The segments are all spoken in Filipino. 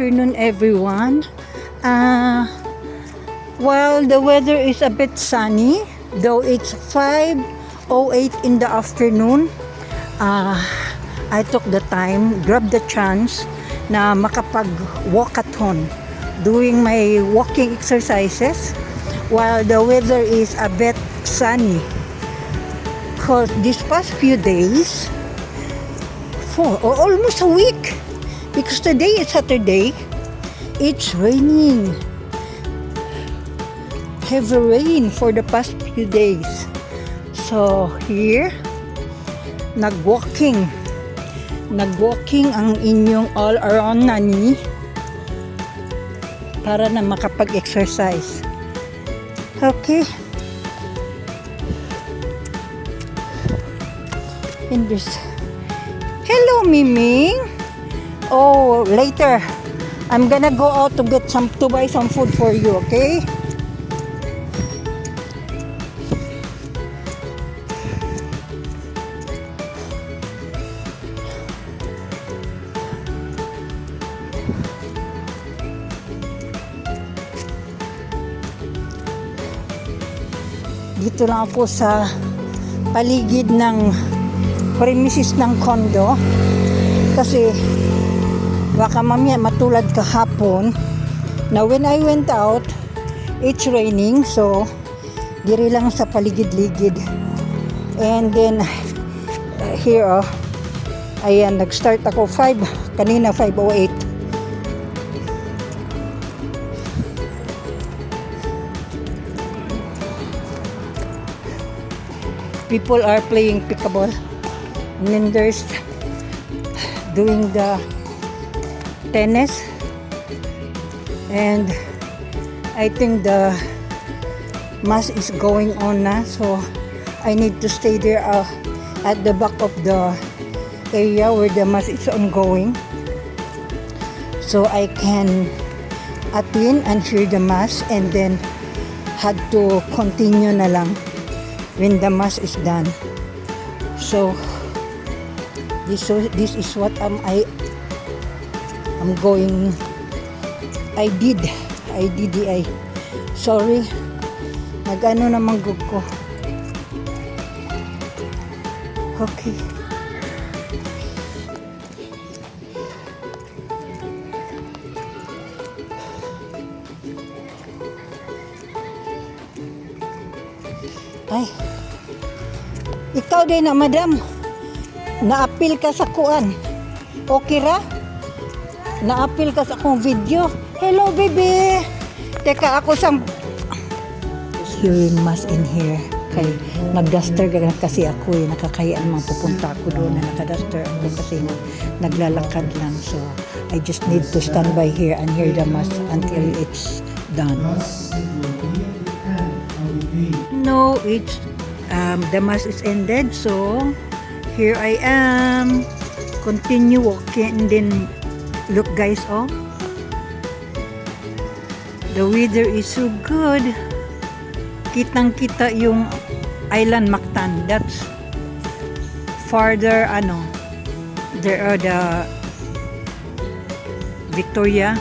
afternoon, everyone. While the weather is a bit sunny, though it's 5:08 in the afternoon, I took the time, grabbed the chance na makapag-walkathon, doing my walking exercises while the weather is a bit sunny. Because these past few days, for almost a week, because today is Saturday, it's raining. Heavy rain for the past few days. So here, nagwalking ang inyong all around nani para na makapag-exercise. Okay. In this. Hello, Miming. Oh, later I'm gonna go out to buy some food for you, okay? Dito lang ako sa paligid ng premises ng condo kasi baka mamaya matulad kahapon na when I went out it's raining, so diri lang sa paligid-ligid. And then here ayan, nag-start ako kanina 5:08. People are playing pickleball, and then there's doing the tennis, and I think the mass is going on na, so I need to stay there at the back of the area where the mass is ongoing, so I can attend and hear the mass, and then had to continue na lang when the mass is done. So this is what I did. Sorry, nag-ano naman gug ko. Okay. Ay, ikaw din na, madam. Na-appeal ka sa kuan. Okay ra? Na-appeal ka sa akong video. Hello, baby. Teka, ako sang hearing mass in here. Kay nagduster kasi ako nakakayaan mang pupunta ako doon na nakaduster ako kasi naglalakad lang. So, I just need to stand by here and hear the mass until it's done. No, it's the mass is ended, so here I am. Continue walking, and then look, guys, the weather is so good. Kitang-kita yung Island Mactan. That's farther, there are the Victoria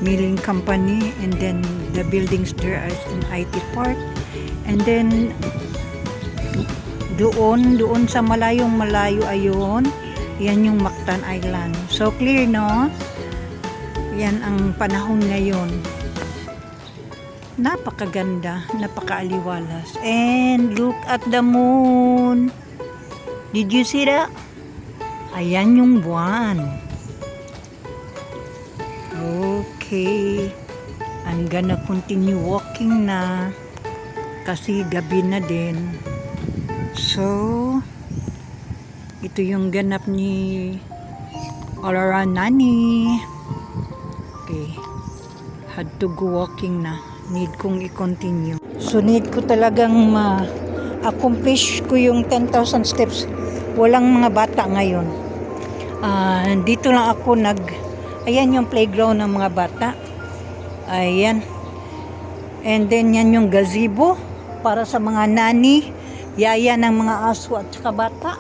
Milling Company, and then the buildings there are in IT Park. And then doon sa malayo ayon, yan yung Mactan Island. So clear, no? Yan ang panahon ngayon. Napakaganda, napakaaliwalas. And look at the moon. Did you see that? Ayan yung buwan. Okay. I'm gonna continue walking na kasi gabi na din. So, ito yung ganap ni all around nani. Okay. Had to go walking na. Need kong i-continue. So, need ko talagang ma-accomplish ko yung 10,000 steps. Walang mga bata ngayon. Dito lang ako ayan yung playground ng mga bata. Ayan. And then, yan yung gazebo para sa mga nani, yaya ng mga aso at saka bata.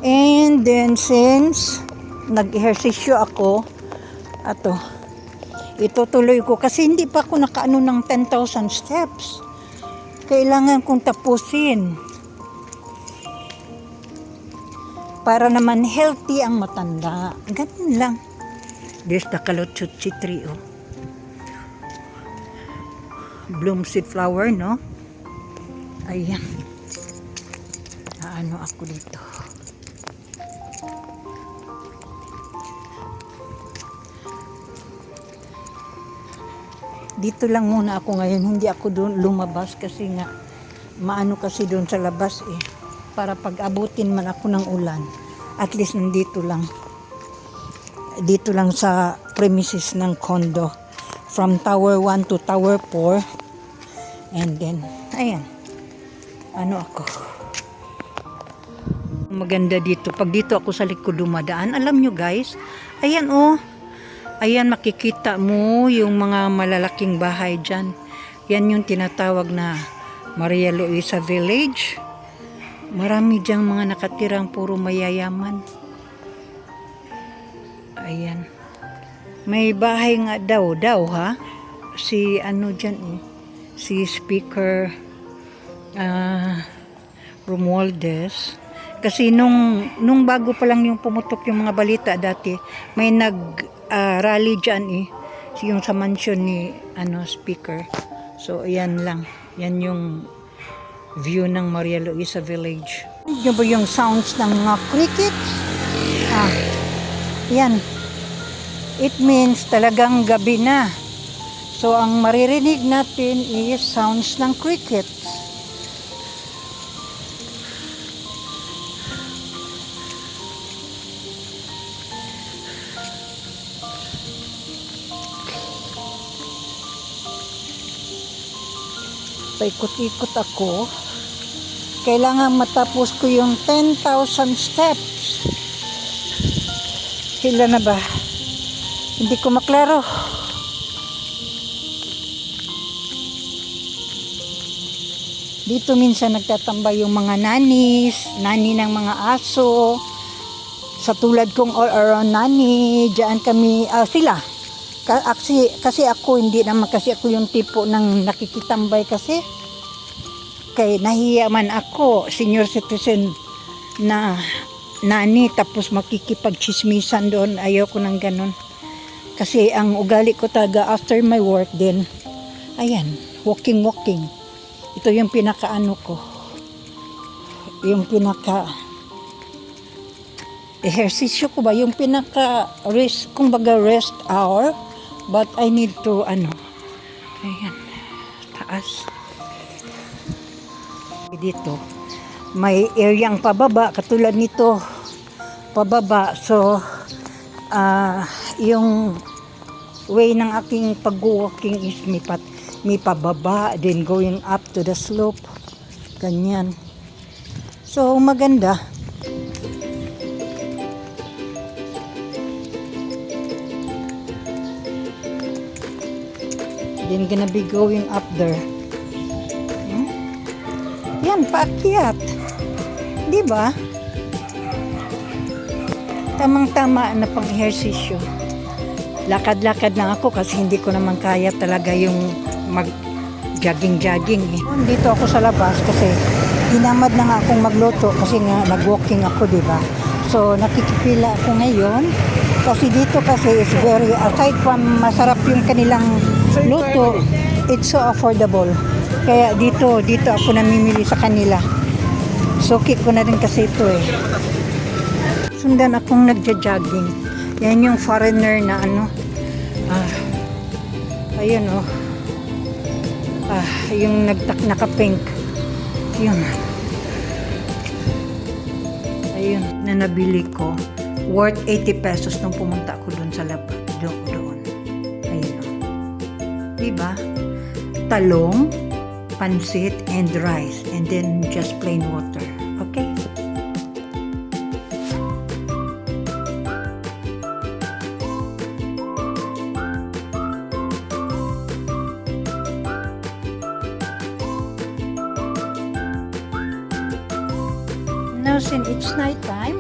And then, since nag-ehersisyo ako, Ato, itutuloy ko kasi hindi pa ako nakaano ng 10,000 steps. Kailangan kong tapusin. Para naman healthy ang matanda. Ganun lang. There's the kalotsuchi tree, oh. Bloom seed flower, no? Ayan. Ano ako dito? Dito lang muna ako ngayon. Hindi ako doon lumabas kasi nga maano kasi doon sa labas eh. Para pag abutin man ako ng ulan. At least nandito lang. Dito lang sa premises ng condo. From Tower 1 to Tower 4. And then, ayan. Ano ako? Maganda dito. Pag dito ako sa likod dumadaan, alam nyo guys, ayan oh. Ayan, makikita mo yung mga malalaking bahay dyan. Yan yung tinatawag na Maria Luisa Village. Marami dyang mga nakatirang puro mayayaman. Ayan. May bahay nga daw ha? Si ano dyan eh. Si Speaker Romualdez. Kasi nung bago pa lang yung pumutok yung mga balita dati, may rally dyan eh. Yung sa mansion ni Speaker. So ayan lang. Yan yung view ng Maria Luisa Village. Yan ba yung sounds ng mga crickets? Yan. It means talagang gabi na. So ang maririnig natin is sounds ng crickets. Paikot-ikot ako. Kailangan matapos ko yung 10,000 steps. Hila na ba? Hindi ko maklaro. Dito minsan nagtatambay yung mga nani ng mga aso. Sa tulad kong all around nani, diyan kami, sila. Kasi ako, hindi naman kasi ako yung tipo ng nakikitambay kasi. Kaya nahiya man ako, senior citizen na nani, tapos makikipagchismisan doon. Ayoko ng ganun. Kasi ang ugali ko taga after my work din, ayan, walking. Ito yung pinakaano ko. Yung pinaka ehersisyo ko ba? Yung pinaka rest, kumbaga rest hour. But I need to, ayan, taas. Dito, may areang pababa, katulad nito, pababa. So, yung way ng aking pag-walking is may pababa, then going up to the slope. Ganyan. So, maganda. Then gonna be going up there. Yan, paakyat. Di ba? Tamang-tama na pang-ehersisyo. Lakad-lakad lang ako kasi hindi ko naman kaya talaga yung mag-jogging eh. Dito ako sa labas kasi dinamad na nga akong magluto kasi nga nag-walking ako, di ba? So, nakikipila ako ngayon kasi dito kasi is very, aside from masarap yung kanilang luto, it's so affordable. Kaya dito ako namimili sa kanila. Suki ko na rin kasi ito eh. Sundan akong nagja-jogging. Yan yung foreigner na ayun oh. Yung naka-pink. Yun. Ayun, na nabili ko. Worth 80 pesos nung pumunta ako doon sa labas. Doon. Ayun oh. Diba? Talong, pansit, and rice. And then just plain water. Okay? Now since it's night time,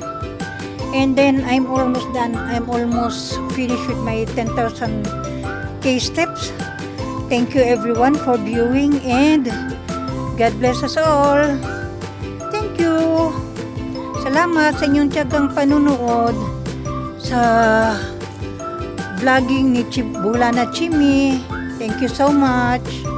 And then I'm almost done. I'm almost finished with my 10,000 K steps. Thank you everyone for viewing and God bless us all. Thank you. Salamat sa inyong tiyagang panunood sa vlogging ni Bulana Chimi. Thank you so much.